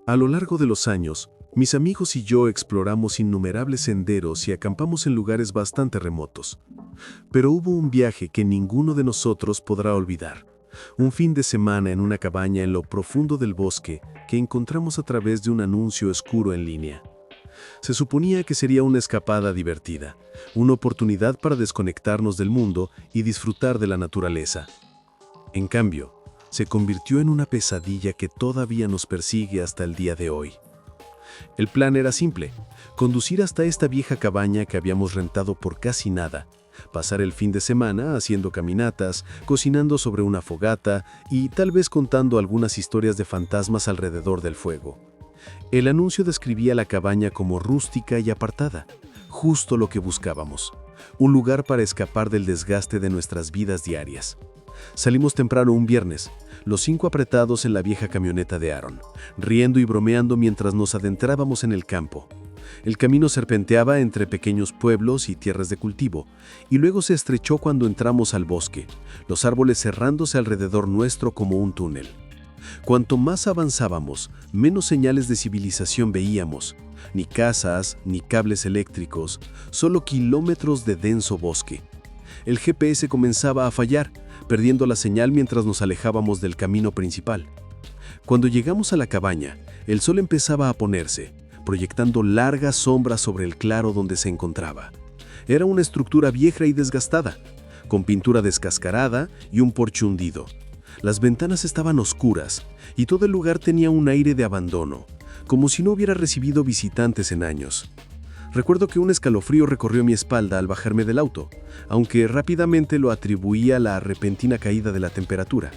A lo largo de los años, mis amigos y yo exploramos innumerables senderos y acampamos en lugares bastante remotos. Pero hubo un viaje que ninguno de nosotros podrá olvidar. Un fin de semana en una cabaña en lo profundo del bosque que encontramos a través de un anuncio oscuro en línea. Se suponía que sería una escapada divertida, una oportunidad para desconectarnos del mundo y disfrutar de la naturaleza. En cambio, se convirtió en una pesadilla que todavía nos persigue hasta el día de hoy. El plan era simple: conducir hasta esta vieja cabaña que habíamos rentado por casi nada, pasar el fin de semana haciendo caminatas, cocinando sobre una fogata y tal vez contando algunas historias de fantasmas alrededor del fuego. El anuncio describía la cabaña como rústica y apartada, justo lo que buscábamos, un lugar para escapar del desgaste de nuestras vidas diarias. Salimos temprano un viernes, los 5 apretados en la vieja camioneta de Aaron, riendo y bromeando mientras nos adentrábamos en el campo. El camino serpenteaba entre pequeños pueblos y tierras de cultivo, y luego se estrechó cuando entramos al bosque, los árboles cerrándose alrededor nuestro como un túnel. Cuanto más avanzábamos, menos señales de civilización veíamos, ni casas, ni cables eléctricos, solo kilómetros de denso bosque. El GPS comenzaba a fallar, perdiendo la señal mientras nos alejábamos del camino principal. Cuando llegamos a la cabaña, el sol empezaba a ponerse, proyectando largas sombras sobre el claro donde se encontraba. Era una estructura vieja y desgastada, con pintura descascarada y un porche hundido. Las ventanas estaban oscuras y todo el lugar tenía un aire de abandono, como si no hubiera recibido visitantes en años. Recuerdo que un escalofrío recorrió mi espalda al bajarme del auto, aunque rápidamente lo atribuía a la repentina caída de la temperatura.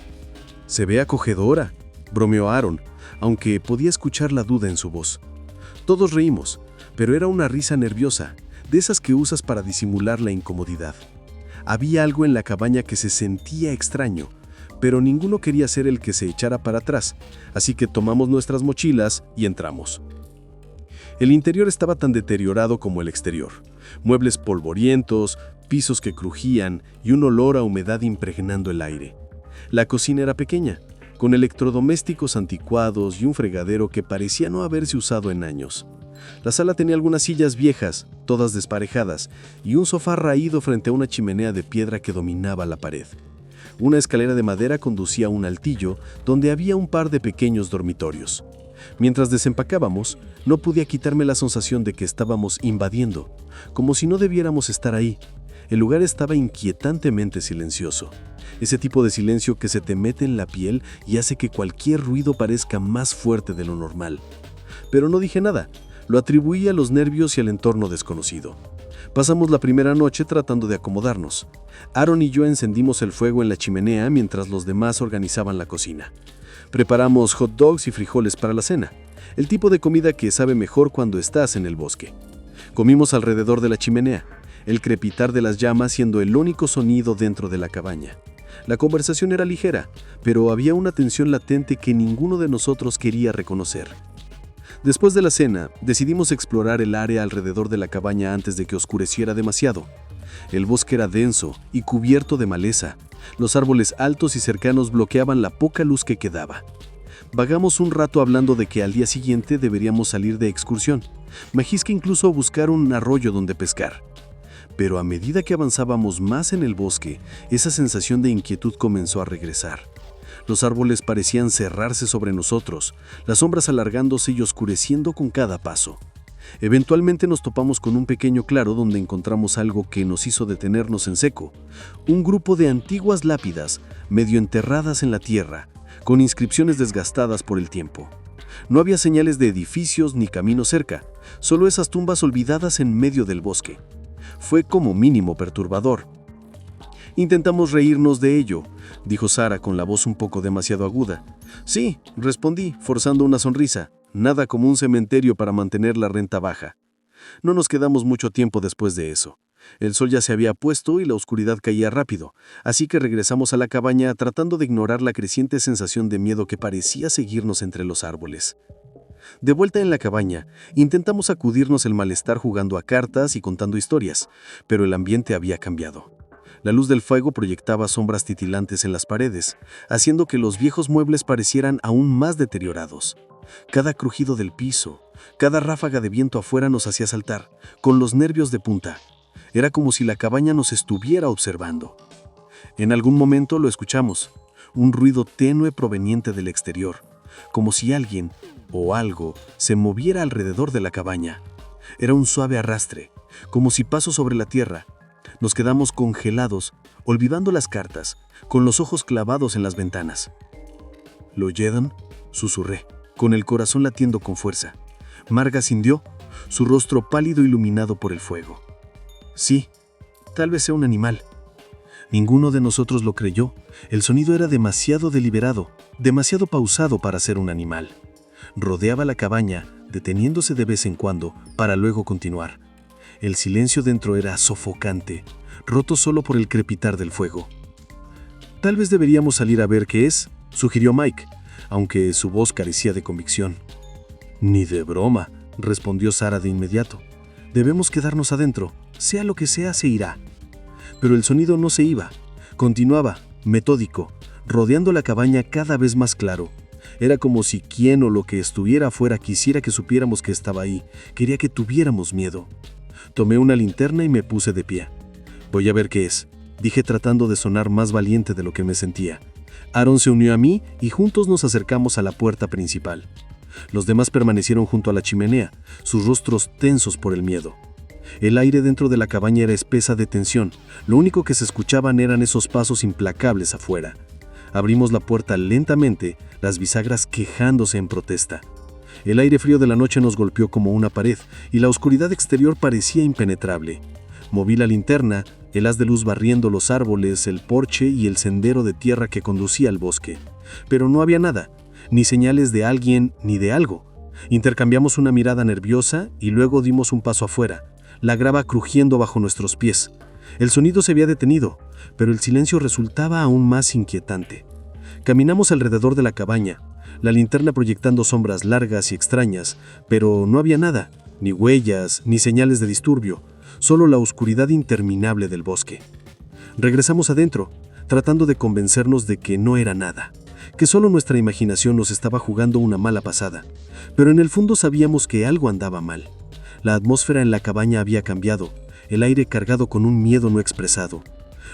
«Se ve acogedora», bromeó Aaron, aunque podía escuchar la duda en su voz. Todos reímos, pero era una risa nerviosa, de esas que usas para disimular la incomodidad. Había algo en la cabaña que se sentía extraño, pero ninguno quería ser el que se echara para atrás, así que tomamos nuestras mochilas y entramos. El interior estaba tan deteriorado como el exterior. Muebles polvorientos, pisos que crujían y un olor a humedad impregnando el aire. La cocina era pequeña, con electrodomésticos anticuados y un fregadero que parecía no haberse usado en años. La sala tenía algunas sillas viejas, todas desparejadas, y un sofá raído frente a una chimenea de piedra que dominaba la pared. Una escalera de madera conducía a un altillo donde había un par de pequeños dormitorios. Mientras desempacábamos, no podía quitarme la sensación de que estábamos invadiendo, como si no debiéramos estar ahí. El lugar estaba inquietantemente silencioso. Ese tipo de silencio que se te mete en la piel y hace que cualquier ruido parezca más fuerte de lo normal. Pero no dije nada, lo atribuí a los nervios y al entorno desconocido. Pasamos la primera noche tratando de acomodarnos. Aaron y yo encendimos el fuego en la chimenea mientras los demás organizaban la cocina. Preparamos hot dogs y frijoles para la cena, el tipo de comida que sabe mejor cuando estás en el bosque. Comimos alrededor de la chimenea, el crepitar de las llamas siendo el único sonido dentro de la cabaña. La conversación era ligera, pero había una tensión latente que ninguno de nosotros quería reconocer. Después de la cena, decidimos explorar el área alrededor de la cabaña antes de que oscureciera demasiado. El bosque era denso y cubierto de maleza. Los árboles altos y cercanos bloqueaban la poca luz que quedaba. Vagamos un rato hablando de que al día siguiente deberíamos salir de excursión. Majisca incluso buscar un arroyo donde pescar. Pero a medida que avanzábamos más en el bosque, esa sensación de inquietud comenzó a regresar. Los árboles parecían cerrarse sobre nosotros, las sombras alargándose y oscureciendo con cada paso. Eventualmente nos topamos con un pequeño claro donde encontramos algo que nos hizo detenernos en seco. Un grupo de antiguas lápidas, medio enterradas en la tierra, con inscripciones desgastadas por el tiempo. No había señales de edificios ni camino cerca, solo esas tumbas olvidadas en medio del bosque. Fue como mínimo perturbador. Intentamos reírnos de ello, dijo Sara con la voz un poco demasiado aguda. Sí, respondí, forzando una sonrisa. Nada como un cementerio para mantener la renta baja. No nos quedamos mucho tiempo después de eso. El sol ya se había puesto y la oscuridad caía rápido, así que regresamos a la cabaña tratando de ignorar la creciente sensación de miedo que parecía seguirnos entre los árboles. De vuelta en la cabaña, intentamos sacudirnos el malestar jugando a cartas y contando historias, pero el ambiente había cambiado. La luz del fuego proyectaba sombras titilantes en las paredes, haciendo que los viejos muebles parecieran aún más deteriorados. Cada crujido del piso, cada ráfaga de viento afuera nos hacía saltar, con los nervios de punta. Era como si la cabaña nos estuviera observando. En algún momento lo escuchamos, un ruido tenue proveniente del exterior, como si alguien o algo se moviera alrededor de la cabaña. Era un suave arrastre, como si paso sobre la tierra. Nos quedamos congelados, olvidando las cartas, con los ojos clavados en las ventanas. ¿Lo oyeron?, susurré, con el corazón latiendo con fuerza. Marga sintió, su rostro pálido iluminado por el fuego. Sí, tal vez sea un animal. Ninguno de nosotros lo creyó. El sonido era demasiado deliberado, demasiado pausado para ser un animal. Rodeaba la cabaña, deteniéndose de vez en cuando, para luego continuar. El silencio dentro era sofocante, roto solo por el crepitar del fuego. Tal vez deberíamos salir a ver qué es, sugirió Mike, aunque su voz carecía de convicción. Ni de broma, respondió Sara de inmediato. Debemos quedarnos adentro, sea lo que sea, se irá. Pero el sonido no se iba, continuaba, metódico, rodeando la cabaña cada vez más claro. Era como si quien o lo que estuviera afuera quisiera que supiéramos que estaba ahí, quería que tuviéramos miedo. Tomé una linterna y me puse de pie. Voy a ver qué es, dije tratando de sonar más valiente de lo que me sentía. Aaron se unió a mí y juntos nos acercamos a la puerta principal. Los demás permanecieron junto a la chimenea, sus rostros tensos por el miedo. El aire dentro de la cabaña era espesa de tensión, lo único que se escuchaban eran esos pasos implacables afuera. Abrimos la puerta lentamente, las bisagras quejándose en protesta. El aire frío de la noche nos golpeó como una pared y la oscuridad exterior parecía impenetrable. Moví la linterna, el haz de luz barriendo los árboles, el porche y el sendero de tierra que conducía al bosque. Pero no había nada, ni señales de alguien ni de algo. Intercambiamos una mirada nerviosa y luego dimos un paso afuera, la grava crujiendo bajo nuestros pies. El sonido se había detenido, pero el silencio resultaba aún más inquietante. Caminamos alrededor de la cabaña, la linterna proyectando sombras largas y extrañas, pero no había nada, ni huellas, ni señales de disturbio, solo la oscuridad interminable del bosque. Regresamos adentro, tratando de convencernos de que no era nada, que solo nuestra imaginación nos estaba jugando una mala pasada, pero en el fondo sabíamos que algo andaba mal. La atmósfera en la cabaña había cambiado, el aire cargado con un miedo no expresado.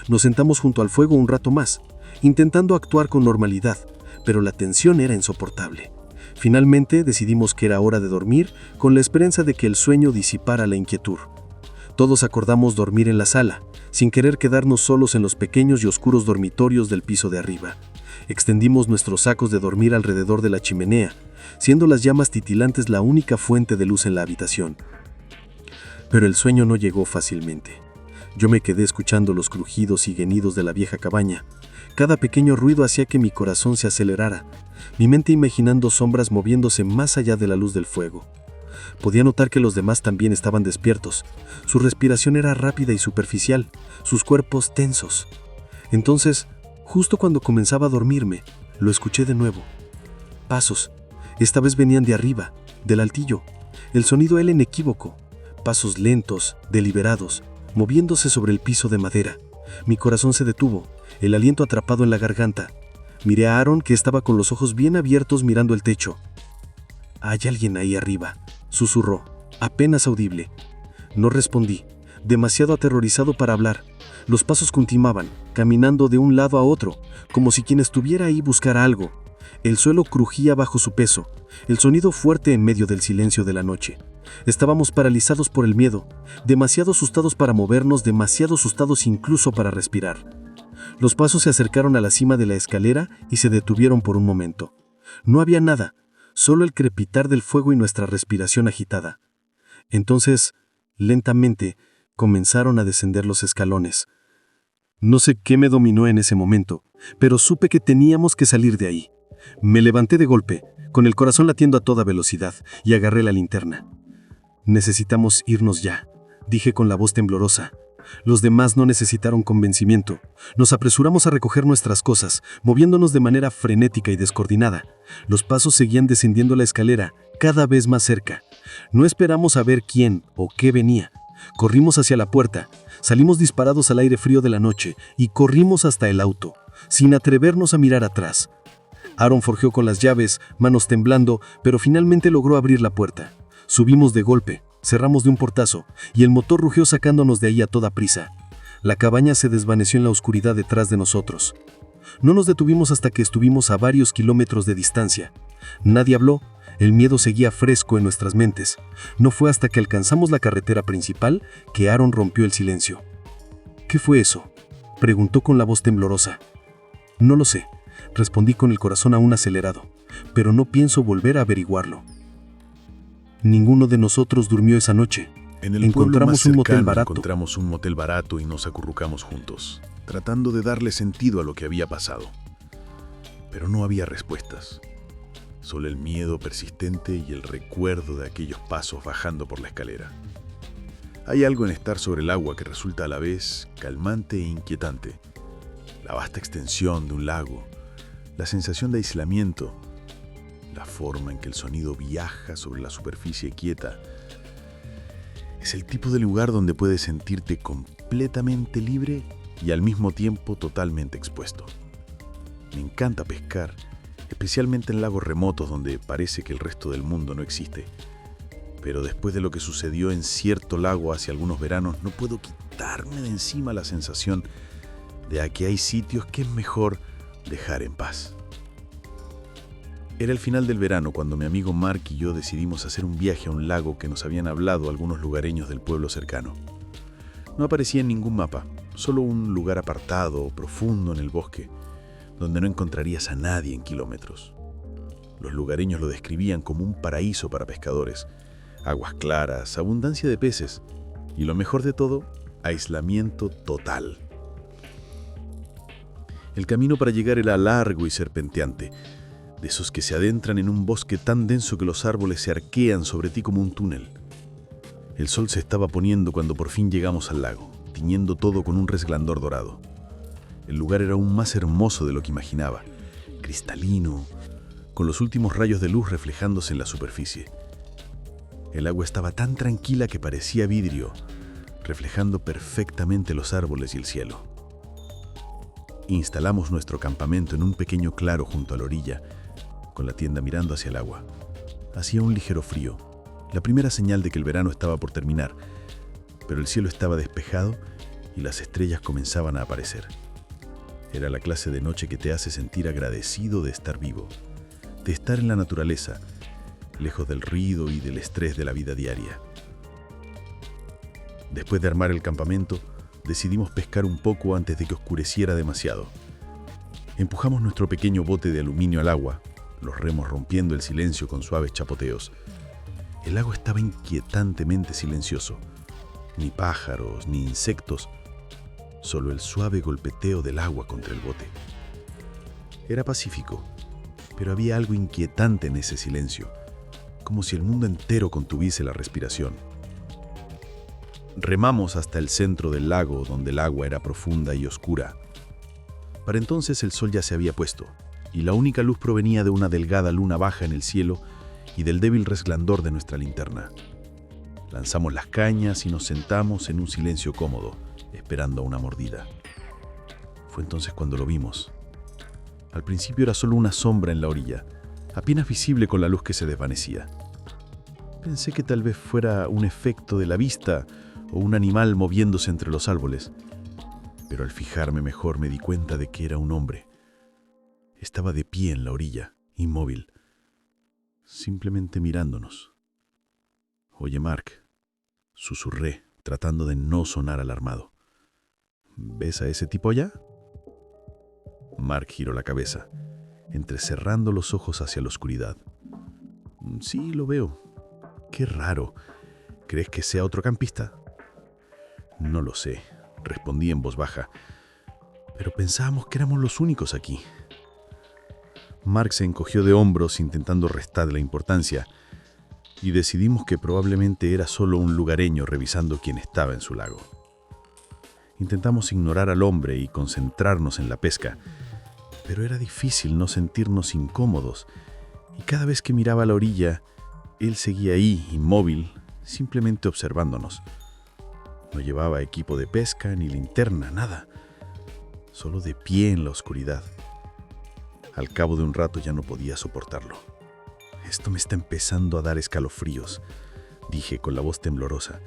Nos sentamos junto al fuego un rato más, intentando actuar con normalidad, pero la tensión era insoportable. Finalmente decidimos que era hora de dormir, con la esperanza de que el sueño disipara la inquietud. Todos acordamos dormir en la sala, sin querer quedarnos solos en los pequeños y oscuros dormitorios del piso de arriba. Extendimos nuestros sacos de dormir alrededor de la chimenea, siendo las llamas titilantes la única fuente de luz en la habitación. Pero el sueño no llegó fácilmente. Yo me quedé escuchando los crujidos y gemidos de la vieja cabaña. Cada pequeño ruido hacía que mi corazón se acelerara, mi mente imaginando sombras moviéndose más allá de la luz del fuego. Podía notar que los demás también estaban despiertos. Su respiración era rápida y superficial, sus cuerpos tensos. Entonces, justo cuando comenzaba a dormirme, lo escuché de nuevo. Pasos. Esta vez venían de arriba, del altillo. El sonido era inequívoco. Pasos lentos, deliberados, moviéndose sobre el piso de madera. Mi corazón se detuvo, el aliento atrapado en la garganta. Miré a Aaron, que estaba con los ojos bien abiertos mirando el techo. «Hay alguien ahí arriba», susurró, apenas audible. No respondí, demasiado aterrorizado para hablar. Los pasos continuaban, caminando de un lado a otro, como si quien estuviera ahí buscara algo. El suelo crujía bajo su peso, el sonido fuerte en medio del silencio de la noche. Estábamos paralizados por el miedo, demasiado asustados para movernos, demasiado asustados incluso para respirar. Los pasos se acercaron a la cima de la escalera y se detuvieron por un momento. No había nada, solo el crepitar del fuego y nuestra respiración agitada. Entonces, lentamente, comenzaron a descender los escalones. No sé qué me dominó en ese momento, pero supe que teníamos que salir de ahí. Me levanté de golpe, con el corazón latiendo a toda velocidad, y agarré la linterna. «Necesitamos irnos ya», dije con la voz temblorosa. Los demás no necesitaron convencimiento. Nos apresuramos a recoger nuestras cosas, moviéndonos de manera frenética y descoordinada. Los pasos seguían descendiendo la escalera, cada vez más cerca. No esperamos a ver quién o qué venía. Corrimos hacia la puerta, salimos disparados al aire frío de la noche y corrimos hasta el auto, sin atrevernos a mirar atrás. Aaron forjeó con las llaves, manos temblando, pero finalmente logró abrir la puerta. Subimos de golpe, cerramos de un portazo, y el motor rugió sacándonos de ahí a toda prisa. La cabaña se desvaneció en la oscuridad detrás de nosotros. No nos detuvimos hasta que estuvimos a varios kilómetros de distancia. Nadie habló, el miedo seguía fresco en nuestras mentes. No fue hasta que alcanzamos la carretera principal que Aaron rompió el silencio. ¿Qué fue eso?, preguntó con la voz temblorosa. No lo sé, respondí con el corazón aún acelerado, pero no pienso volver a averiguarlo. Ninguno de nosotros durmió esa noche. En el pueblo más cercano encontramos un motel barato y nos acurrucamos juntos, tratando de darle sentido a lo que había pasado. Pero no había respuestas. Solo el miedo persistente y el recuerdo de aquellos pasos bajando por la escalera. Hay algo en estar sobre el agua que resulta a la vez calmante e inquietante. La vasta extensión de un lago, la sensación de aislamiento, la forma en que el sonido viaja sobre la superficie quieta. Es el tipo de lugar donde puedes sentirte completamente libre y al mismo tiempo totalmente expuesto. Me encanta pescar, especialmente en lagos remotos donde parece que el resto del mundo no existe. Pero después de lo que sucedió en cierto lago hace algunos veranos, no puedo quitarme de encima la sensación de que hay sitios que es mejor dejar en paz. Era el final del verano cuando mi amigo Mark y yo decidimos hacer un viaje a un lago que nos habían hablado algunos lugareños del pueblo cercano. No aparecía en ningún mapa, solo un lugar apartado, profundo en el bosque, donde no encontrarías a nadie en kilómetros. Los lugareños lo describían como un paraíso para pescadores, aguas claras, abundancia de peces y, lo mejor de todo, aislamiento total. El camino para llegar era largo y serpenteante, de esos que se adentran en un bosque tan denso que los árboles se arquean sobre ti como un túnel. El sol se estaba poniendo cuando por fin llegamos al lago, tiñendo todo con un resplandor dorado. El lugar era aún más hermoso de lo que imaginaba, cristalino, con los últimos rayos de luz reflejándose en la superficie. El agua estaba tan tranquila que parecía vidrio, reflejando perfectamente los árboles y el cielo. Instalamos nuestro campamento en un pequeño claro junto a la orilla, con la tienda mirando hacia el agua. Hacía un ligero frío, la primera señal de que el verano estaba por terminar, pero el cielo estaba despejado y las estrellas comenzaban a aparecer. Era la clase de noche que te hace sentir agradecido de estar vivo, de estar en la naturaleza, lejos del ruido y del estrés de la vida diaria. Después de armar el campamento, decidimos pescar un poco antes de que oscureciera demasiado. Empujamos nuestro pequeño bote de aluminio al agua, los remos rompiendo el silencio con suaves chapoteos. El lago estaba inquietantemente silencioso. Ni pájaros, ni insectos, solo el suave golpeteo del agua contra el bote. Era pacífico, pero había algo inquietante en ese silencio, como si el mundo entero contuviese la respiración. Remamos hasta el centro del lago, donde el agua era profunda y oscura. Para entonces el sol ya se había puesto, y la única luz provenía de una delgada luna baja en el cielo y del débil resplandor de nuestra linterna. Lanzamos las cañas y nos sentamos en un silencio cómodo, esperando a una mordida. Fue entonces cuando lo vimos. Al principio era solo una sombra en la orilla, apenas visible con la luz que se desvanecía. Pensé que tal vez fuera un efecto de la vista o un animal moviéndose entre los árboles, pero al fijarme mejor me di cuenta de que era un hombre. Estaba de pie en la orilla, inmóvil, simplemente mirándonos. «Oye, Mark», susurré, tratando de no sonar alarmado. «¿Ves a ese tipo allá?». Mark giró la cabeza, entrecerrando los ojos hacia la oscuridad. «Sí, lo veo. Qué raro. ¿Crees que sea otro campista?». «No lo sé», respondí en voz baja, «pero pensábamos que éramos los únicos aquí». Mark se encogió de hombros intentando restarle importancia, y decidimos que probablemente era solo un lugareño revisando quién estaba en su lago. Intentamos ignorar al hombre y concentrarnos en la pesca, pero era difícil no sentirnos incómodos, y cada vez que miraba a la orilla, él seguía ahí, inmóvil, simplemente observándonos. No llevaba equipo de pesca ni linterna, nada, solo de pie en la oscuridad. Al cabo de un rato ya no podía soportarlo. «Esto me está empezando a dar escalofríos», dije con la voz temblorosa.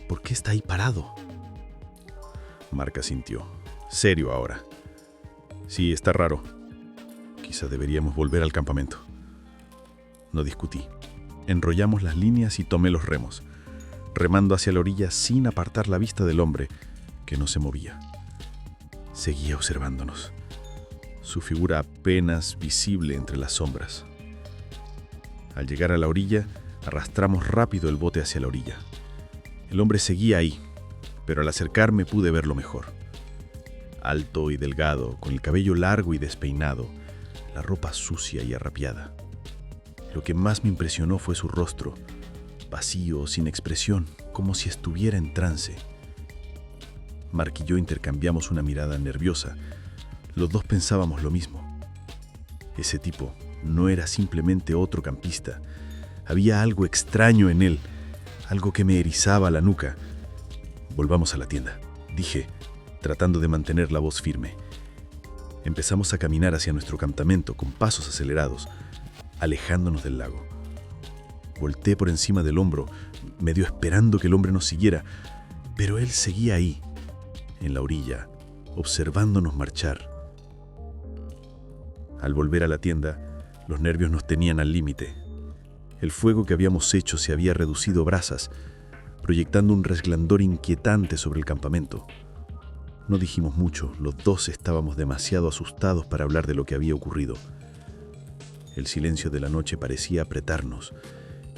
«¿Por qué está ahí parado?» Mark asintió. «Serio ahora». «Sí, está raro. Quizá deberíamos volver al campamento». No discutí. Enrollamos las líneas y tomé los remos, remando hacia la orilla sin apartar la vista del hombre, que no se movía. Seguía observándonos, su figura apenas visible entre las sombras. Al llegar a la orilla, arrastramos rápido el bote hacia la orilla. El hombre seguía ahí, pero al acercarme pude verlo mejor. Alto y delgado, con el cabello largo y despeinado, la ropa sucia y arrapiada. Lo que más me impresionó fue su rostro, vacío, sin expresión, como si estuviera en trance. Mark y yo intercambiamos una mirada nerviosa. Los dos pensábamos lo mismo. Ese tipo no era simplemente otro campista. Había algo extraño en él, algo que me erizaba la nuca. «Volvamos a la tienda», dije, tratando de mantener la voz firme. Empezamos a caminar hacia nuestro campamento con pasos acelerados, alejándonos del lago. Volté por encima del hombro, medio esperando que el hombre nos siguiera, pero él seguía ahí, en la orilla, observándonos marchar. Al volver a la tienda, los nervios nos tenían al límite. El fuego que habíamos hecho se había reducido a brasas, proyectando un resplandor inquietante sobre el campamento. No dijimos mucho, los dos estábamos demasiado asustados para hablar de lo que había ocurrido. El silencio de la noche parecía apretarnos.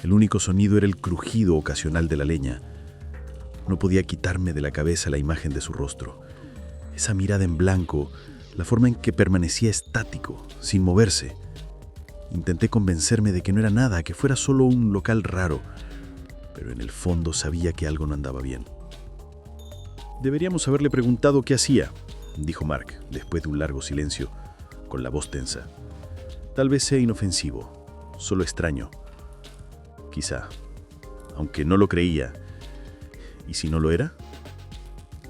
El único sonido era el crujido ocasional de la leña. No podía quitarme de la cabeza la imagen de su rostro. Esa mirada en blanco, la forma en que permanecía estático, sin moverse. Intenté convencerme de que no era nada, que fuera solo un local raro, pero en el fondo sabía que algo no andaba bien. «Deberíamos haberle preguntado qué hacía», dijo Mark, después de un largo silencio, con la voz tensa. «Tal vez sea inofensivo, solo extraño. Quizá, aunque no lo creía. ¿Y si no lo era?»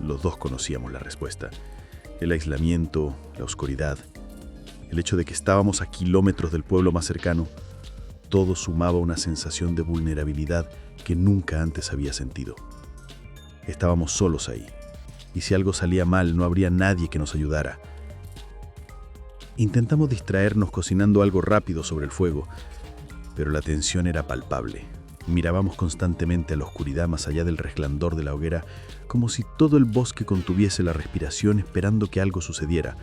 Los dos conocíamos la respuesta. El aislamiento, la oscuridad, el hecho de que estábamos a kilómetros del pueblo más cercano, todo sumaba una sensación de vulnerabilidad que nunca antes había sentido. Estábamos solos ahí, y si algo salía mal no habría nadie que nos ayudara. Intentamos distraernos cocinando algo rápido sobre el fuego, pero la tensión era palpable. Mirábamos constantemente a la oscuridad más allá del resplandor de la hoguera, como si todo el bosque contuviese la respiración esperando que algo sucediera.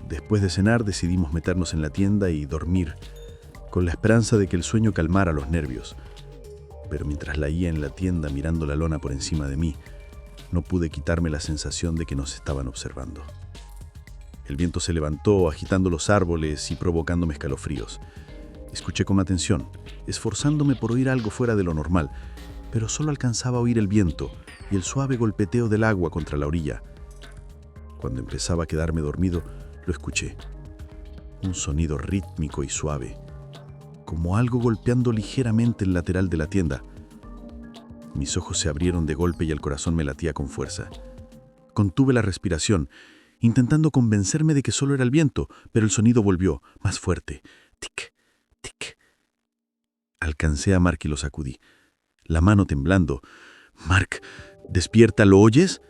Después de cenar decidimos meternos en la tienda y dormir, con la esperanza de que el sueño calmara los nervios. Pero mientras laía en la tienda mirando la lona por encima de mí, no pude quitarme la sensación de que nos estaban observando. El viento se levantó, agitando los árboles y provocándome escalofríos. Escuché con atención, esforzándome por oír algo fuera de lo normal, pero solo alcanzaba a oír el viento y el suave golpeteo del agua contra la orilla. Cuando empezaba a quedarme dormido, lo escuché. Un sonido rítmico y suave, como algo golpeando ligeramente el lateral de la tienda. Mis ojos se abrieron de golpe y el corazón me latía con fuerza. Contuve la respiración, intentando convencerme de que solo era el viento, pero el sonido volvió, más fuerte. Tic, tic. Alcancé a Mark y lo sacudí, la mano temblando. «Mark, despierta, ¿lo oyes?»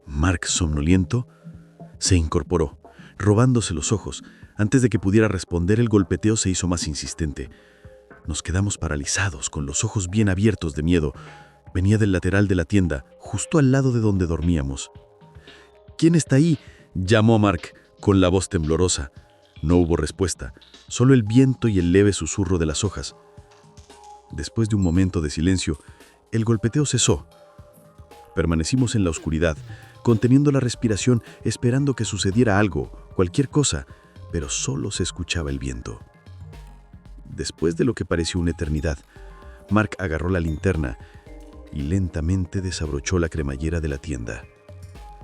Mark, somnoliento, se incorporó, robándose los ojos. Antes de que pudiera responder, el golpeteo se hizo más insistente. Nos quedamos paralizados, con los ojos bien abiertos de miedo. Venía del lateral de la tienda, justo al lado de donde dormíamos. «¿Quién está ahí?», llamó Mark, con la voz temblorosa. No hubo respuesta, solo el viento y el leve susurro de las hojas. Después de un momento de silencio, el golpeteo cesó. Permanecimos en la oscuridad, conteniendo la respiración, esperando que sucediera algo, cualquier cosa, pero solo se escuchaba el viento. Después de lo que pareció una eternidad, Mark agarró la linterna y lentamente desabrochó la cremallera de la tienda.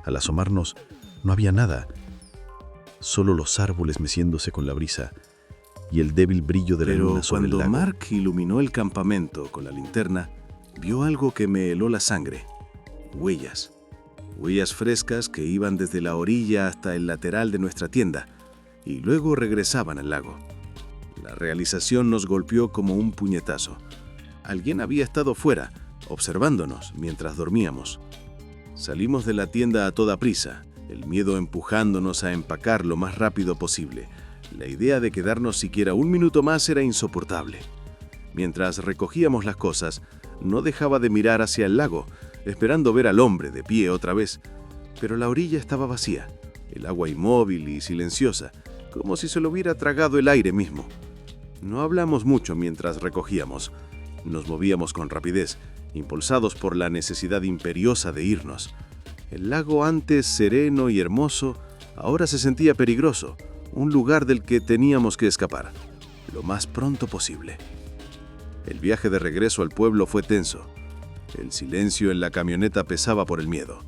Al asomarnos, no había nada, solo los árboles meciéndose con la brisa y el débil brillo de la luna sobre el lago. Pero cuando Mark iluminó el campamento con la linterna, vio algo que me heló la sangre. Huellas. Huellas frescas que iban desde la orilla hasta el lateral de nuestra tienda. y luego regresaban al lago. La realización nos golpeó como un puñetazo. Alguien había estado fuera, observándonos mientras dormíamos. Salimos de la tienda a toda prisa, el miedo empujándonos a empacar lo más rápido posible. La idea de quedarnos siquiera un minuto más era insoportable. Mientras recogíamos las cosas, no dejaba de mirar hacia el lago, esperando ver al hombre de pie otra vez. Pero la orilla estaba vacía, el agua inmóvil y silenciosa, como si se lo hubiera tragado el aire mismo. No hablamos mucho mientras recogíamos. Nos movíamos con rapidez, impulsados por la necesidad imperiosa de irnos. El lago, antes sereno y hermoso, ahora se sentía peligroso, un lugar del que teníamos que escapar, lo más pronto posible. El viaje de regreso al pueblo fue tenso. El silencio en la camioneta pesaba por el miedo.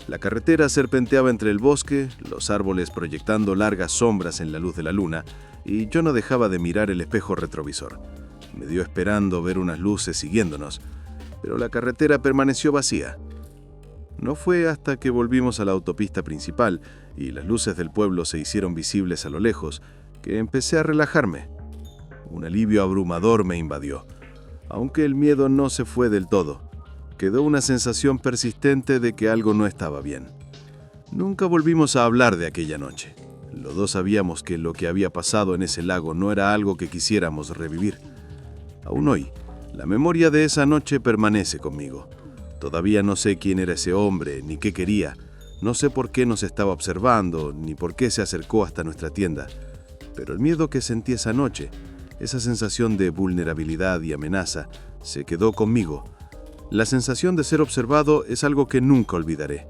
La carretera serpenteaba entre el bosque, los árboles proyectando largas sombras en la luz de la luna, y yo no dejaba de mirar el espejo retrovisor. Me dio esperando ver unas luces siguiéndonos, pero la carretera permaneció vacía. No fue hasta que volvimos a la autopista principal y las luces del pueblo se hicieron visibles a lo lejos que empecé a relajarme. Un alivio abrumador me invadió. Aunque el miedo no se fue del todo, quedó una sensación persistente de que algo no estaba bien. Nunca volvimos a hablar de aquella noche. Los dos sabíamos que lo que había pasado en ese lago no era algo que quisiéramos revivir. Aún hoy, la memoria de esa noche permanece conmigo. Todavía no sé quién era ese hombre, ni qué quería. No sé por qué nos estaba observando, ni por qué se acercó hasta nuestra tienda. Pero el miedo que sentí esa noche, esa sensación de vulnerabilidad y amenaza, se quedó conmigo. La sensación de ser observado es algo que nunca olvidaré.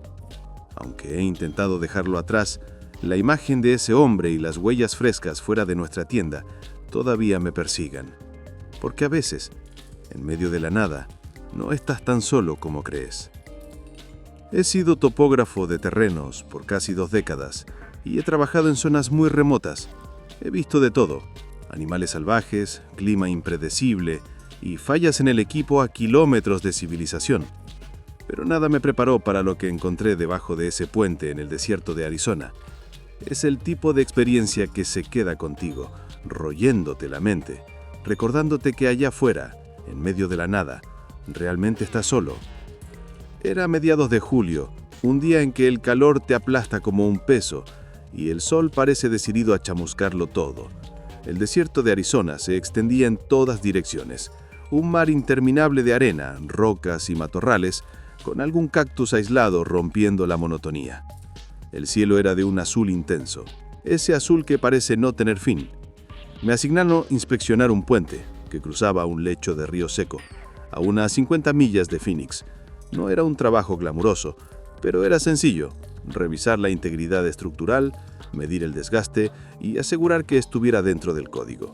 Aunque he intentado dejarlo atrás, la imagen de ese hombre y las huellas frescas fuera de nuestra tienda todavía me persigan. Porque a veces, en medio de la nada, no estás tan solo como crees. He sido topógrafo de terrenos por casi 2 décadas y he trabajado en zonas muy remotas. He visto de todo: animales salvajes, clima impredecible y fallas en el equipo a kilómetros de civilización. Pero nada me preparó para lo que encontré debajo de ese puente en el desierto de Arizona. Es el tipo de experiencia que se queda contigo, royéndote la mente, recordándote que allá afuera, en medio de la nada, realmente estás solo. Era mediados de julio, un día en que el calor te aplasta como un peso y el sol parece decidido a chamuscarlo todo. El desierto de Arizona se extendía en todas direcciones, un mar interminable de arena, rocas y matorrales, con algún cactus aislado rompiendo la monotonía. El cielo era de un azul intenso, ese azul que parece no tener fin. Me asignaron inspeccionar un puente que cruzaba un lecho de río seco, a unas 50 millas de Phoenix. No era un trabajo glamuroso, pero era sencillo: revisar la integridad estructural, medir el desgaste y asegurar que estuviera dentro del código.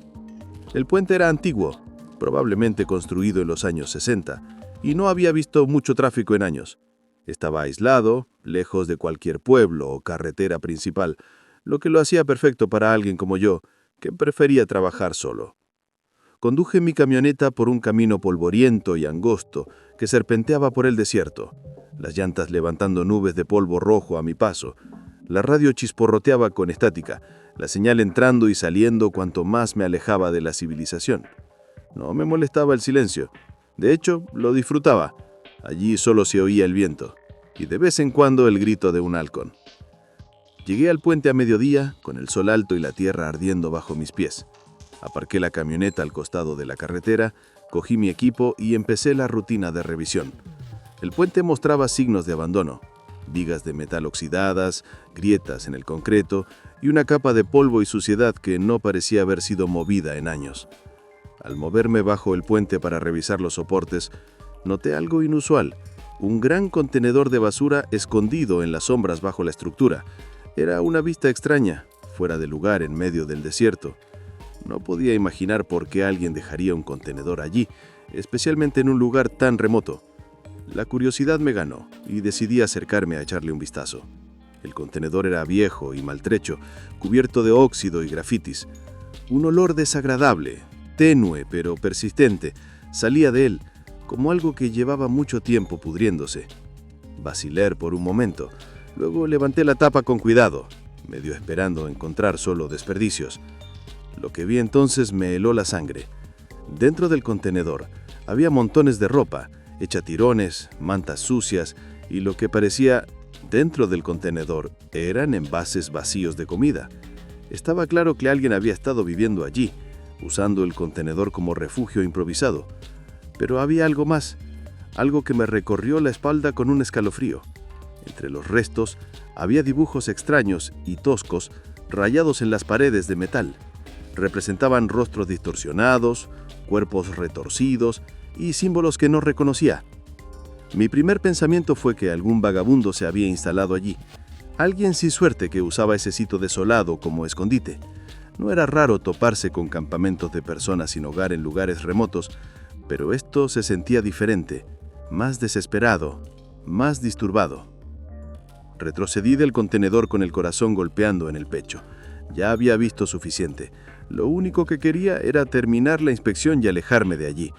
El puente era antiguo, probablemente construido en los años 60, y no había visto mucho tráfico en años. Estaba aislado, lejos de cualquier pueblo o carretera principal, lo que lo hacía perfecto para alguien como yo, que prefería trabajar solo. Conduje mi camioneta por un camino polvoriento y angosto que serpenteaba por el desierto, las llantas levantando nubes de polvo rojo a mi paso. La radio chisporroteaba con estática, la señal entrando y saliendo cuanto más me alejaba de la civilización. No me molestaba el silencio. De hecho, lo disfrutaba. Allí solo se oía el viento, y de vez en cuando el grito de un halcón. Llegué al puente a mediodía, con el sol alto y la tierra ardiendo bajo mis pies. Aparqué la camioneta al costado de la carretera, cogí mi equipo y empecé la rutina de revisión. El puente mostraba signos de abandono: vigas de metal oxidadas, grietas en el concreto y una capa de polvo y suciedad que no parecía haber sido movida en años. Al moverme bajo el puente para revisar los soportes, noté algo inusual: un gran contenedor de basura escondido en las sombras bajo la estructura. Era una vista extraña, fuera de lugar en medio del desierto. No podía imaginar por qué alguien dejaría un contenedor allí, especialmente en un lugar tan remoto. La curiosidad me ganó y decidí acercarme a echarle un vistazo. El contenedor era viejo y maltrecho, cubierto de óxido y grafitis. Un olor desagradable, tenue pero persistente, salía de él, como algo que llevaba mucho tiempo pudriéndose. Vacilé por un momento, luego levanté la tapa con cuidado. medio esperando encontrar solo desperdicios. Lo que vi entonces me heló la sangre. Dentro del contenedor había montones de ropa, hecha tirones, mantas sucias y lo que parecía dentro del contenedor eran envases vacíos de comida. Estaba claro que alguien había estado viviendo allí, usando el contenedor como refugio improvisado. Pero había algo más, algo que me recorrió la espalda con un escalofrío. Entre los restos había dibujos extraños y toscos rayados en las paredes de metal. Representaban rostros distorsionados, cuerpos retorcidos y símbolos que no reconocía. Mi primer pensamiento fue que algún vagabundo se había instalado allí. Alguien sin suerte que usaba ese sitio desolado como escondite. No era raro toparse con campamentos de personas sin hogar en lugares remotos, pero esto se sentía diferente, más desesperado, más disturbado. Retrocedí del contenedor con el corazón golpeando en el pecho. Ya había visto suficiente. Lo único que quería era terminar la inspección y alejarme de allí.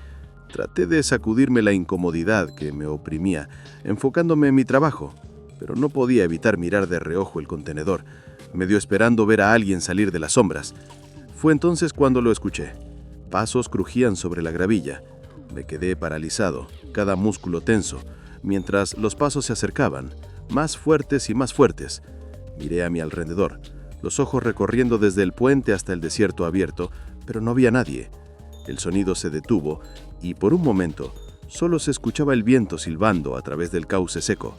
Traté de sacudirme la incomodidad que me oprimía, enfocándome en mi trabajo, pero no podía evitar mirar de reojo el contenedor, medio esperando ver a alguien salir de las sombras. Fue entonces cuando lo escuché. Pasos crujían sobre la gravilla. Me quedé paralizado, cada músculo tenso, mientras los pasos se acercaban, más fuertes y más fuertes. Miré a mi alrededor, los ojos recorriendo desde el puente hasta el desierto abierto, pero no había nadie. El sonido se detuvo y por un momento solo se escuchaba el viento silbando a través del cauce seco.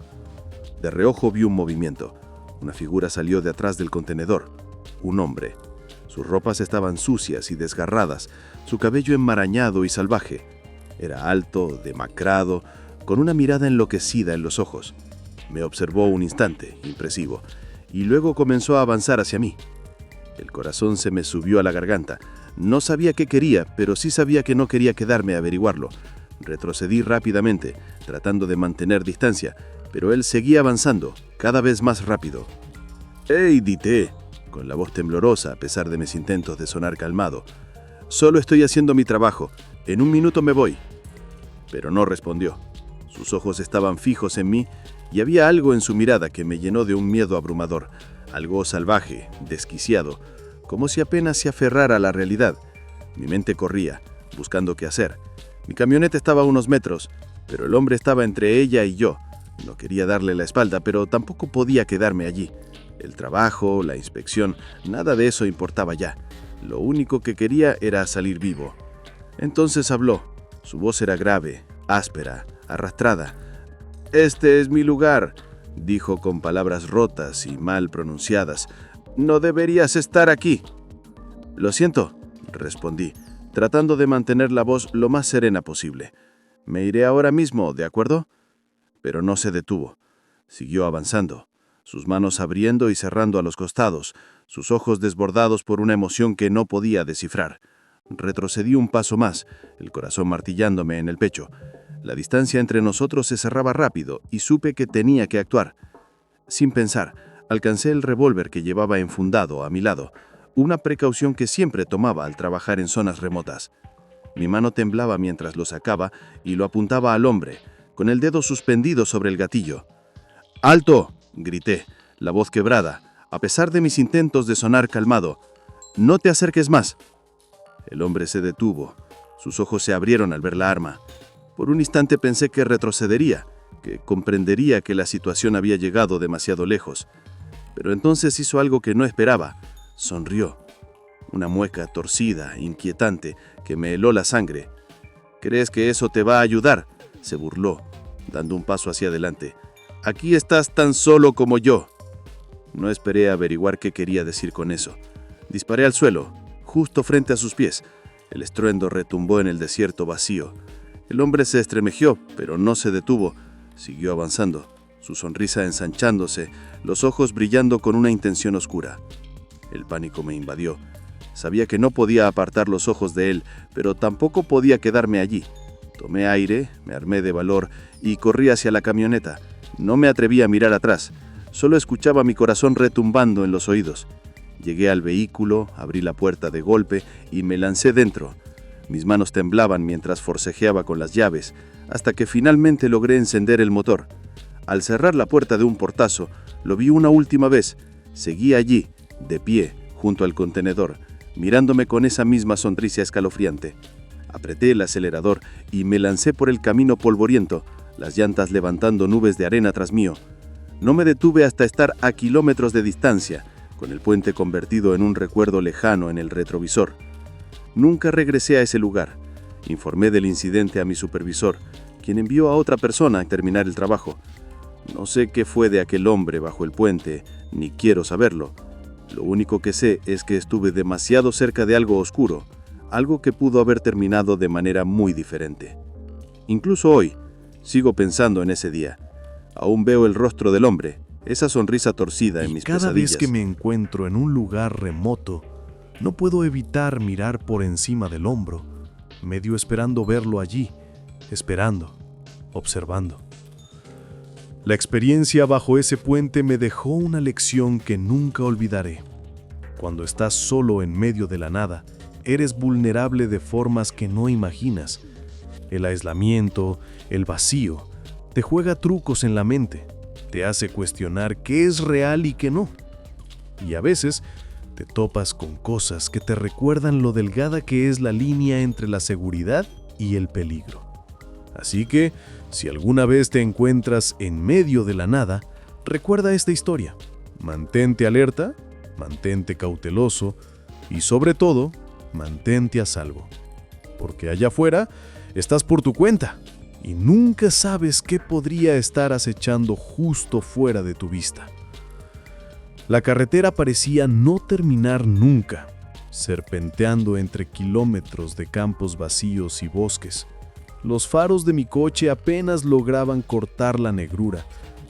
De reojo vi un movimiento. Una figura salió de atrás del contenedor. Un hombre. Sus ropas estaban sucias y desgarradas, su cabello enmarañado y salvaje. Era alto, demacrado, con una mirada enloquecida en los ojos. Me observó un instante, impresivo, y luego comenzó a avanzar hacia mí. El corazón se me subió a la garganta. No sabía qué quería, pero sí sabía que no quería quedarme a averiguarlo. Retrocedí rápidamente, tratando de mantener distancia, pero él seguía avanzando, cada vez más rápido. «¡Hey!», grité, con la voz temblorosa a pesar de mis intentos de sonar calmado. «Solo estoy haciendo mi trabajo. En un minuto me voy». Pero no respondió. Sus ojos estaban fijos en mí y había algo en su mirada que me llenó de un miedo abrumador, algo salvaje, desquiciado, como si apenas se aferrara a la realidad. Mi mente corría, buscando qué hacer. Mi camioneta estaba a unos metros, pero el hombre estaba entre ella y yo. No quería darle la espalda, pero tampoco podía quedarme allí. El trabajo, la inspección, nada de eso importaba ya. Lo único que quería era salir vivo. Entonces habló. Su voz era grave, áspera, arrastrada. «Este es mi lugar», dijo con palabras rotas y mal pronunciadas. «No deberías estar aquí». «Lo siento», respondí, tratando de mantener la voz lo más serena posible. «Me iré ahora mismo, ¿de acuerdo?». Pero no se detuvo. Siguió avanzando, sus manos abriendo y cerrando a los costados, sus ojos desbordados por una emoción que no podía descifrar. Retrocedí un paso más, el corazón martillándome en el pecho. La distancia entre nosotros se cerraba rápido y supe que tenía que actuar. Sin pensar, alcancé el revólver que llevaba enfundado a mi lado, una precaución que siempre tomaba al trabajar en zonas remotas. Mi mano temblaba mientras lo sacaba y lo apuntaba al hombre, con el dedo suspendido sobre el gatillo. «¡Alto!», grité, la voz quebrada, a pesar de mis intentos de sonar calmado. «¡No te acerques más!». El hombre se detuvo. Sus ojos se abrieron al ver la arma. Por un instante pensé que retrocedería, que comprendería que la situación había llegado demasiado lejos. Pero entonces hizo algo que no esperaba. Sonrió. Una mueca torcida, inquietante, que me heló la sangre. «¿Crees que eso te va a ayudar?», se burló, dando un paso hacia adelante. «Aquí estás tan solo como yo». No esperé a averiguar qué quería decir con eso. Disparé al suelo, justo frente a sus pies. El estruendo retumbó en el desierto vacío. El hombre se estremeció, pero no se detuvo. Siguió avanzando, su sonrisa ensanchándose, los ojos brillando con una intención oscura. El pánico me invadió. Sabía que no podía apartar los ojos de él, pero tampoco podía quedarme allí. Tomé aire, me armé de valor y corrí hacia la camioneta. No me atreví a mirar atrás. Solo escuchaba mi corazón retumbando en los oídos. Llegué al vehículo, abrí la puerta de golpe y me lancé dentro. Mis manos temblaban mientras forcejeaba con las llaves, hasta que finalmente logré encender el motor. Al cerrar la puerta de un portazo, lo vi una última vez. Seguí allí, de pie, junto al contenedor, mirándome con esa misma sonrisa escalofriante. Apreté el acelerador y me lancé por el camino polvoriento, las llantas levantando nubes de arena tras mío. No me detuve hasta estar a kilómetros de distancia, con el puente convertido en un recuerdo lejano en el retrovisor. Nunca regresé a ese lugar. Informé del incidente a mi supervisor, quien envió a otra persona a terminar el trabajo. No sé qué fue de aquel hombre bajo el puente, ni quiero saberlo. Lo único que sé es que estuve demasiado cerca de algo oscuro, algo que pudo haber terminado de manera muy diferente. Incluso hoy, sigo pensando en ese día. Aún veo el rostro del hombre, esa sonrisa torcida en mis Cada pesadillas. vez que me encuentro en un lugar remoto, no puedo evitar mirar por encima del hombro, medio esperando verlo allí, esperando, observando. La experiencia bajo ese puente me dejó una lección que nunca olvidaré. Cuando estás solo en medio de la nada, eres vulnerable de formas que no imaginas. El aislamiento, el vacío, te juega trucos en la mente, te hace cuestionar qué es real y qué no. Y a veces te topas con cosas que te recuerdan lo delgada que es la línea entre la seguridad y el peligro. Así que, si alguna vez te encuentras en medio de la nada, recuerda esta historia. Mantente alerta, mantente cauteloso y, sobre todo, mantente a salvo. Porque allá afuera estás por tu cuenta y nunca sabes qué podría estar acechando justo fuera de tu vista. La carretera parecía no terminar nunca, serpenteando entre kilómetros de campos vacíos y bosques. Los faros de mi coche apenas lograban cortar la negrura,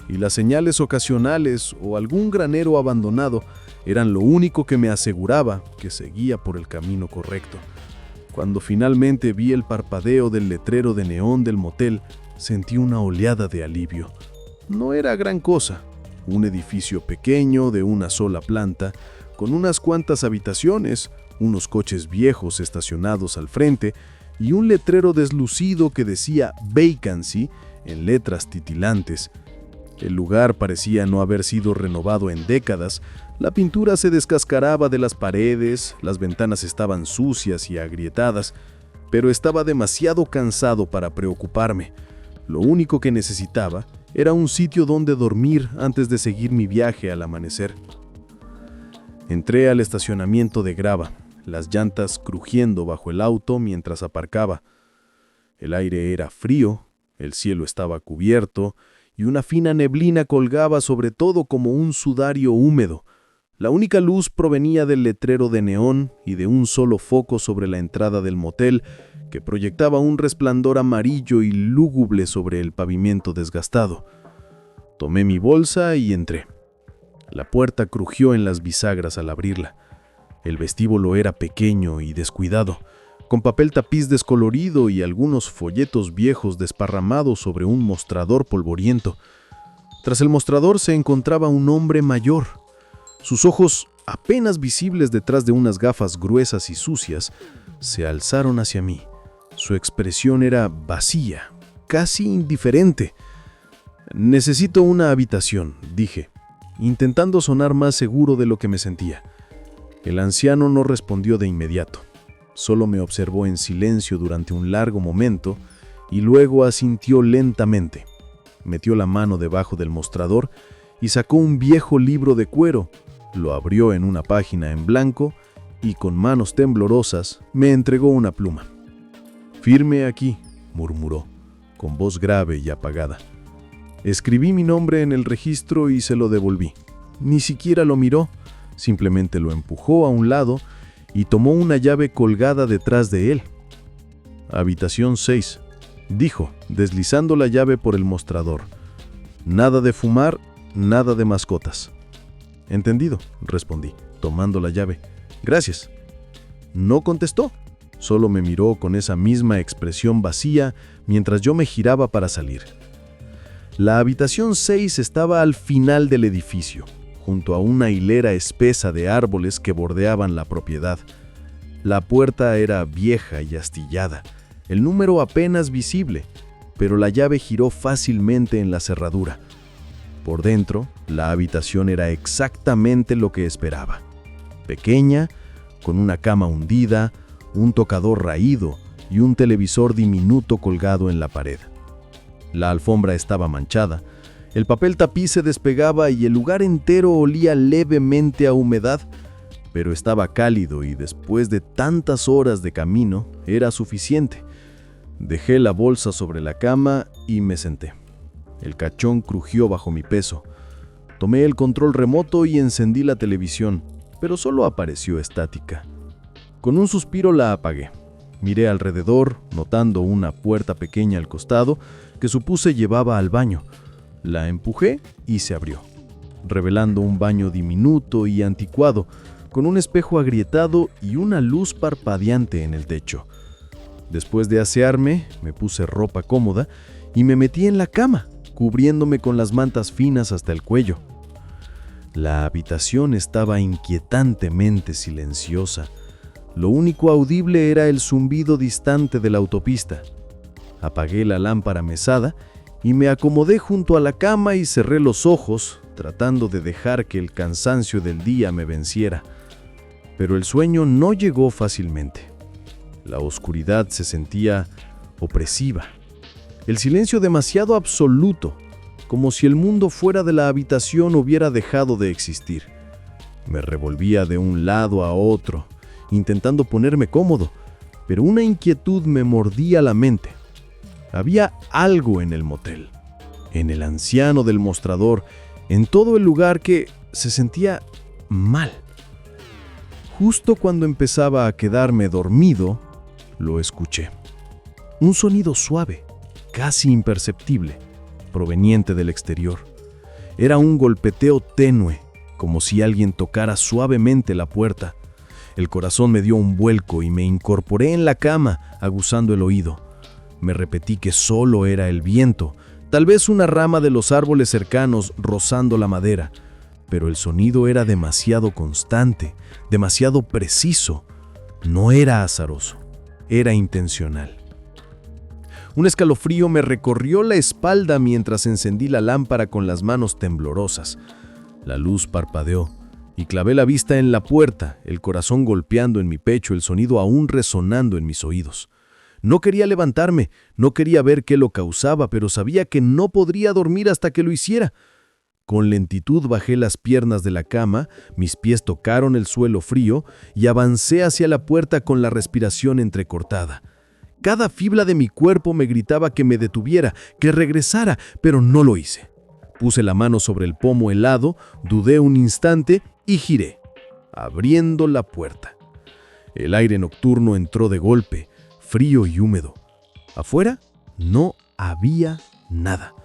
y las señales ocasionales o algún granero abandonado eran lo único que me aseguraba que seguía por el camino correcto. Cuando finalmente vi el parpadeo del letrero de neón del motel, sentí una oleada de alivio. No era gran cosa, un edificio pequeño de una sola planta, con unas cuantas habitaciones, unos coches viejos estacionados al frente y un letrero deslucido que decía Vacancy en letras titilantes. El lugar parecía no haber sido renovado en décadas, la pintura se descascaraba de las paredes, las ventanas estaban sucias y agrietadas, pero estaba demasiado cansado para preocuparme. Lo único que necesitaba era un sitio donde dormir antes de seguir mi viaje al amanecer. Entré al estacionamiento de grava, las llantas crujiendo bajo el auto mientras aparcaba. El aire era frío, el cielo estaba cubierto y una fina neblina colgaba sobre todo como un sudario húmedo. La única luz provenía del letrero de neón y de un solo foco sobre la entrada del motel que proyectaba un resplandor amarillo y lúgubre sobre el pavimento desgastado. Tomé mi bolsa y entré. La puerta crujió en las bisagras al abrirla. El vestíbulo era pequeño y descuidado, con papel tapiz descolorido y algunos folletos viejos desparramados sobre un mostrador polvoriento. Tras el mostrador se encontraba un hombre mayor. Sus ojos, apenas visibles detrás de unas gafas gruesas y sucias, se alzaron hacia mí. Su expresión era vacía, casi indiferente. «Necesito una habitación», dije, intentando sonar más seguro de lo que me sentía. El anciano no respondió de inmediato. Solo me observó en silencio durante un largo momento y luego asintió lentamente. Metió la mano debajo del mostrador y sacó un viejo libro de cuero. Lo abrió en una página en blanco y con manos temblorosas me entregó una pluma. «Firme aquí», murmuró, con voz grave y apagada. Escribí mi nombre en el registro y se lo devolví. Ni siquiera lo miró, simplemente lo empujó a un lado y tomó una llave colgada detrás de él. «Habitación 6», dijo, deslizando la llave por el mostrador. «Nada de fumar, nada de mascotas». «Entendido», respondí, tomando la llave. «Gracias». No contestó, solo me miró con esa misma expresión vacía mientras yo me giraba para salir. La habitación 6 estaba al final del edificio, junto a una hilera espesa de árboles que bordeaban la propiedad. La puerta era vieja y astillada, el número apenas visible, pero la llave giró fácilmente en la cerradura. Por dentro, la habitación era exactamente lo que esperaba. Pequeña, con una cama hundida, un tocador raído y un televisor diminuto colgado en la pared. La alfombra estaba manchada, el papel tapiz se despegaba y el lugar entero olía levemente a humedad, pero estaba cálido y después de tantas horas de camino era suficiente. Dejé la bolsa sobre la cama y me senté. El cachón crujió bajo mi peso. Tomé el control remoto y encendí la televisión, pero solo apareció estática. Con un suspiro la apagué. Miré alrededor, notando una puerta pequeña al costado que supuse llevaba al baño. La empujé y se abrió, revelando un baño diminuto y anticuado, con un espejo agrietado y una luz parpadeante en el techo. Después de asearme, me puse ropa cómoda y me metí en la cama, cubriéndome con las mantas finas hasta el cuello. La habitación estaba inquietantemente silenciosa. Lo único audible era el zumbido distante de la autopista. Apagué la lámpara mesada y me acomodé junto a la cama y cerré los ojos, tratando de dejar que el cansancio del día me venciera. Pero el sueño no llegó fácilmente. La oscuridad se sentía opresiva. El silencio demasiado absoluto, como si el mundo fuera de la habitación hubiera dejado de existir. Me revolvía de un lado a otro, intentando ponerme cómodo, pero una inquietud me mordía la mente. Había algo en el motel, en el anciano del mostrador, en todo el lugar que se sentía mal. Justo cuando empezaba a quedarme dormido, lo escuché. Un sonido suave, casi imperceptible, proveniente del exterior. Era un golpeteo tenue, como si alguien tocara suavemente la puerta. El corazón me dio un vuelco y me incorporé en la cama, aguzando el oído. Me repetí que solo era el viento, tal vez una rama de los árboles cercanos rozando la madera, pero el sonido era demasiado constante, demasiado preciso. No era azaroso, era intencional. Un escalofrío me recorrió la espalda mientras encendí la lámpara con las manos temblorosas. La luz parpadeó y clavé la vista en la puerta, el corazón golpeando en mi pecho, el sonido aún resonando en mis oídos. No quería levantarme, no quería ver qué lo causaba, pero sabía que no podría dormir hasta que lo hiciera. Con lentitud bajé las piernas de la cama, mis pies tocaron el suelo frío y avancé hacia la puerta con la respiración entrecortada. Cada fibra de mi cuerpo me gritaba que me detuviera, que regresara, pero no lo hice. Puse la mano sobre el pomo helado, dudé un instante y giré, abriendo la puerta. El aire nocturno entró de golpe, frío y húmedo. Afuera no había nada.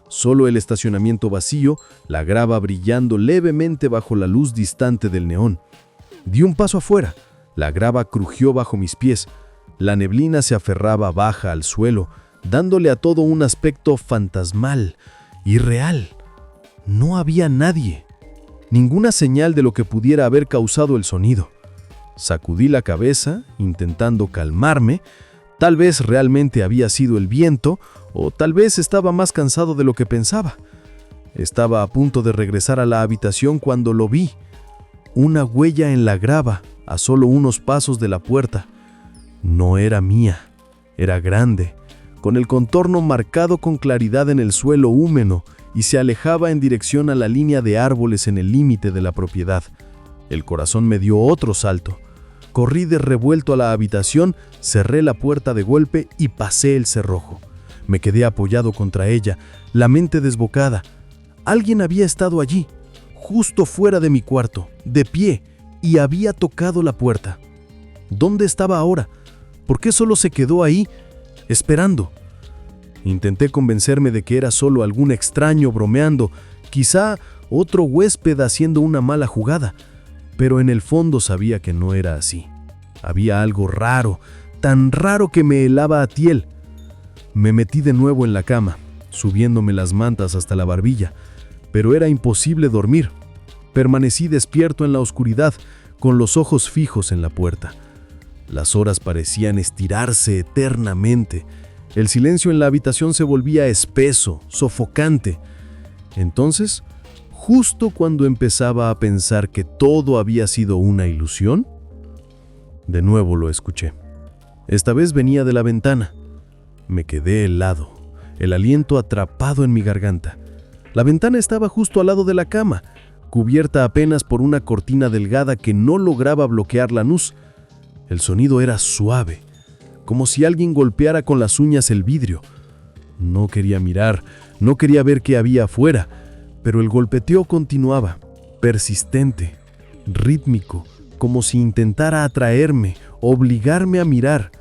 Solo el estacionamiento vacío, la grava brillando levemente bajo la luz distante del neón. Di un paso afuera. La grava crujió bajo mis pies. La neblina se aferraba baja al suelo, dándole a todo un aspecto fantasmal, irreal. No había nadie. Ninguna señal de lo que pudiera haber causado el sonido. Sacudí la cabeza, intentando calmarme. Tal vez realmente había sido el viento, o tal vez estaba más cansado de lo que pensaba. Estaba a punto de regresar a la habitación cuando lo vi. Una huella en la grava, a solo unos pasos de la puerta. No era mía, era grande, con el contorno marcado con claridad en el suelo húmedo y se alejaba en dirección a la línea de árboles en el límite de la propiedad. El corazón me dio otro salto. Corrí de revuelto a la habitación, cerré la puerta de golpe y pasé el cerrojo. Me quedé apoyado contra ella, la mente desbocada. Alguien había estado allí, justo fuera de mi cuarto, de pie, y había tocado la puerta. ¿Dónde estaba ahora? ¿Por qué solo se quedó ahí, esperando? Intenté convencerme de que era solo algún extraño bromeando, quizá otro huésped haciendo una mala jugada, pero en el fondo sabía que no era así. Había algo raro, tan raro que me helaba a tiel. Me metí de nuevo en la cama, subiéndome las mantas hasta la barbilla, pero era imposible dormir. Permanecí despierto en la oscuridad, con los ojos fijos en la puerta. Las horas parecían estirarse eternamente. El silencio en la habitación se volvía espeso, sofocante. Entonces, justo cuando empezaba a pensar que todo había sido una ilusión, de nuevo lo escuché. Esta vez venía de la ventana. Me quedé helado, el aliento atrapado en mi garganta. La ventana estaba justo al lado de la cama, cubierta apenas por una cortina delgada que no lograba bloquear la luz. El sonido era suave, como si alguien golpeara con las uñas el vidrio. No quería mirar, no quería ver qué había afuera, pero el golpeteo continuaba, persistente, rítmico, como si intentara atraerme, obligarme a mirar.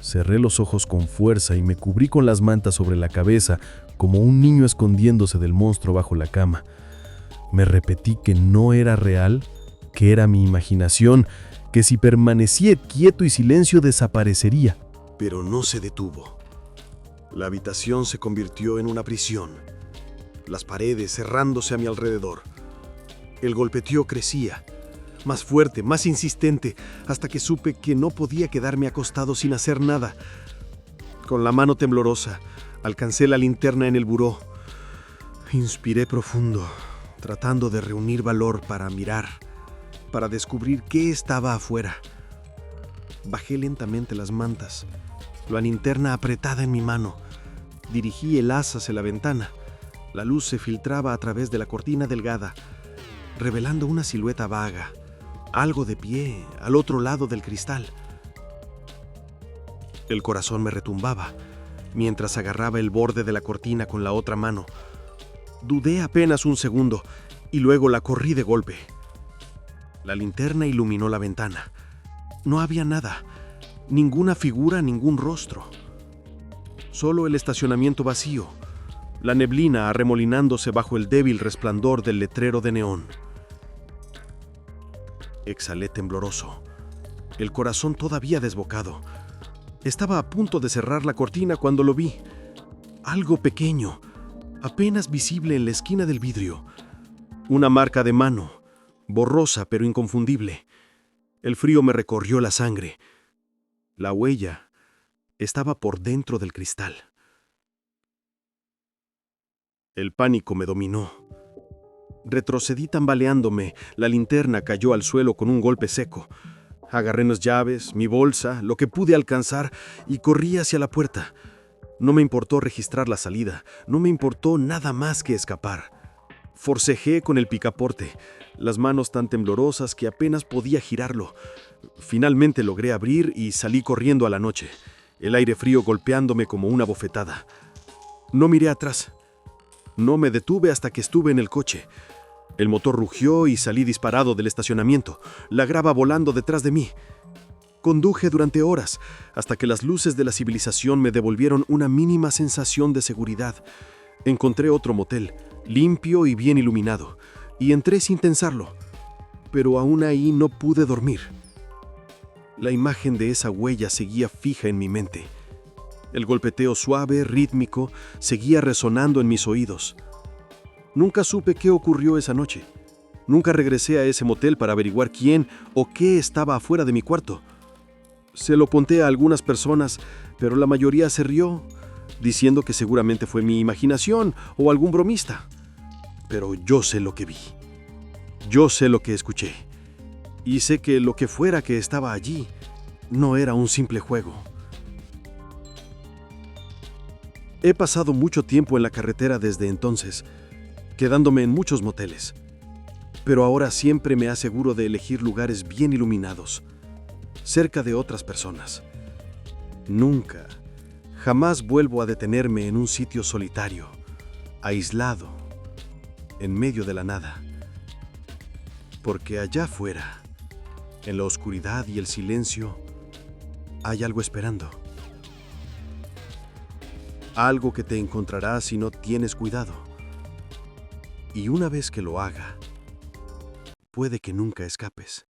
Cerré los ojos con fuerza y me cubrí con las mantas sobre la cabeza, como un niño escondiéndose del monstruo bajo la cama. Me repetí que no era real, que era mi imaginación, que si permanecía quieto y silencio desaparecería. Pero no se detuvo. La habitación se convirtió en una prisión, las paredes cerrándose a mi alrededor. El golpeteo crecía, más fuerte, más insistente, hasta que supe que no podía quedarme acostado sin hacer nada. Con la mano temblorosa, alcancé la linterna en el buró. Inspiré profundo, tratando de reunir valor para mirar, para descubrir qué estaba afuera. Bajé lentamente las mantas, la linterna apretada en mi mano. Dirigí el haz hacia la ventana. La luz se filtraba a través de la cortina delgada, revelando una silueta vaga, algo de pie al otro lado del cristal. El corazón me retumbaba mientras agarraba el borde de la cortina con la otra mano. Dudé apenas un segundo y luego la corrí de golpe. La linterna iluminó la ventana. No había nada, ninguna figura, ningún rostro. Solo el estacionamiento vacío, la neblina arremolinándose bajo el débil resplandor del letrero de neón. Exhalé tembloroso, el corazón todavía desbocado. Estaba a punto de cerrar la cortina cuando lo vi. Algo pequeño, apenas visible en la esquina del vidrio. Una marca de mano, borrosa pero inconfundible. El frío me recorrió la sangre. La huella estaba por dentro del cristal. El pánico me dominó. Retrocedí tambaleándome, la linterna cayó al suelo con un golpe seco. Agarré las llaves, mi bolsa, lo que pude alcanzar y corrí hacia la puerta. No me importó registrar la salida, no me importó nada más que escapar. Forcejé con el picaporte, las manos tan temblorosas que apenas podía girarlo. Finalmente logré abrir y salí corriendo a la noche, el aire frío golpeándome como una bofetada. No miré atrás. No me detuve hasta que estuve en el coche. El motor rugió y salí disparado del estacionamiento, la grava volando detrás de mí. Conduje durante horas, hasta que las luces de la civilización me devolvieron una mínima sensación de seguridad. Encontré otro motel, limpio y bien iluminado, y entré sin pensarlo. Pero aún ahí no pude dormir. La imagen de esa huella seguía fija en mi mente. El golpeteo suave, rítmico, seguía resonando en mis oídos. Nunca supe qué ocurrió esa noche. Nunca regresé a ese motel para averiguar quién o qué estaba afuera de mi cuarto. Se lo conté a algunas personas, pero la mayoría se rió, diciendo que seguramente fue mi imaginación o algún bromista. Pero yo sé lo que vi. Yo sé lo que escuché. Y sé que lo que fuera que estaba allí no era un simple juego. He pasado mucho tiempo en la carretera desde entonces, quedándome en muchos moteles. Pero ahora siempre me aseguro de elegir lugares bien iluminados, cerca de otras personas. Nunca, jamás vuelvo a detenerme en un sitio solitario, aislado, en medio de la nada. Porque allá afuera, en la oscuridad y el silencio, hay algo esperando. Algo que te encontrarás si no tienes cuidado. Y una vez que lo haga, puede que nunca escapes.